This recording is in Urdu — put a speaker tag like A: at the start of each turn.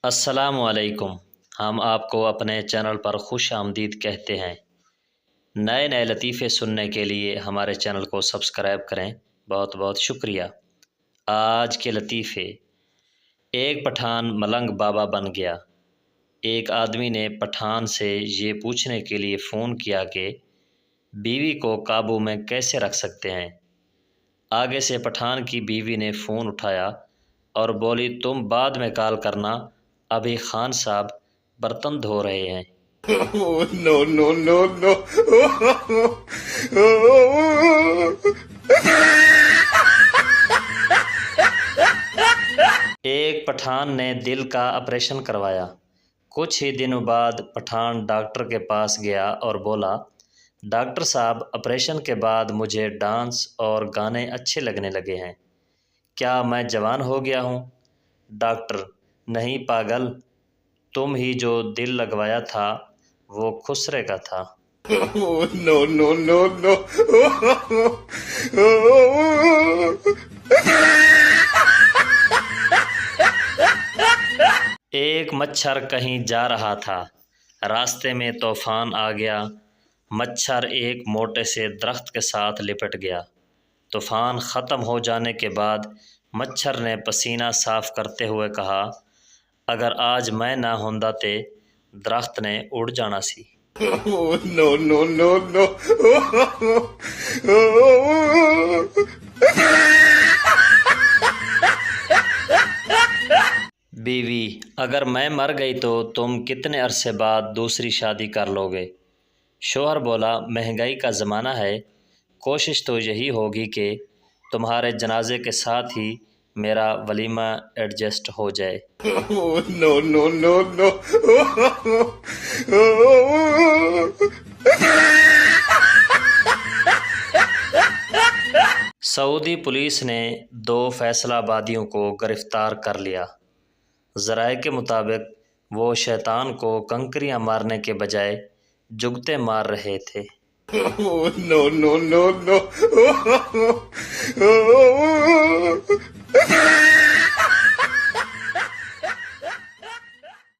A: السلام علیکم۔ ہم آپ کو اپنے چینل پر خوش آمدید کہتے ہیں۔ نئے نئے لطیفے سننے کے لیے ہمارے چینل کو سبسکرائب کریں۔ بہت بہت شکریہ۔ آج کے لطیفے۔ ایک پٹھان ملنگ بابا بن گیا۔ ایک آدمی نے پٹھان سے یہ پوچھنے کے لیے فون کیا کہ بیوی کو قابو میں کیسے رکھ سکتے ہیں۔ آگے سے پٹھان کی بیوی نے فون اٹھایا اور بولی، تم بعد میں کال کرنا، ابھی خان صاحب برتن دھو رہے ہیں۔
B: No, no, no, no.
A: ایک پٹھان نے دل کا آپریشن کروایا۔ کچھ ہی دنوں بعد پٹھان ڈاکٹر کے پاس گیا اور بولا، ڈاکٹر صاحب، آپریشن کے بعد مجھے ڈانس اور گانے اچھے لگنے لگے ہیں، کیا میں جوان ہو گیا ہوں؟ ڈاکٹر: نہیں پاگل، تم ہی جو دل لگوایا تھا وہ خسرے کا تھا۔
B: No, no, no, no.
A: ایک مچھر کہیں جا رہا تھا۔ راستے میں طوفان آ گیا۔ مچھر ایک موٹے سے درخت کے ساتھ لپٹ گیا۔ طوفان ختم ہو جانے کے بعد مچھر نے پسینہ صاف کرتے ہوئے کہا، اگر آج میں نہ ہوندا تے درخت نے اڑ جانا سی۔
B: No, no, no, no.
A: بیوی: اگر میں مر گئی تو تم کتنے عرصے بعد دوسری شادی کر لو گے؟ شوہر بولا، مہنگائی کا زمانہ ہے، کوشش تو یہی ہوگی کہ تمہارے جنازے کے ساتھ ہی میرا ولیمہ ایڈجسٹ ہو جائے۔
B: No, no, no, no.
A: سعودی پولیس نے 2 فیصلہ آبادیوں کو گرفتار کر لیا۔ ذرائع کے مطابق وہ شیطان کو کنکریاں مارنے کے بجائے جگتے مار رہے تھے۔
B: No, no, no, no.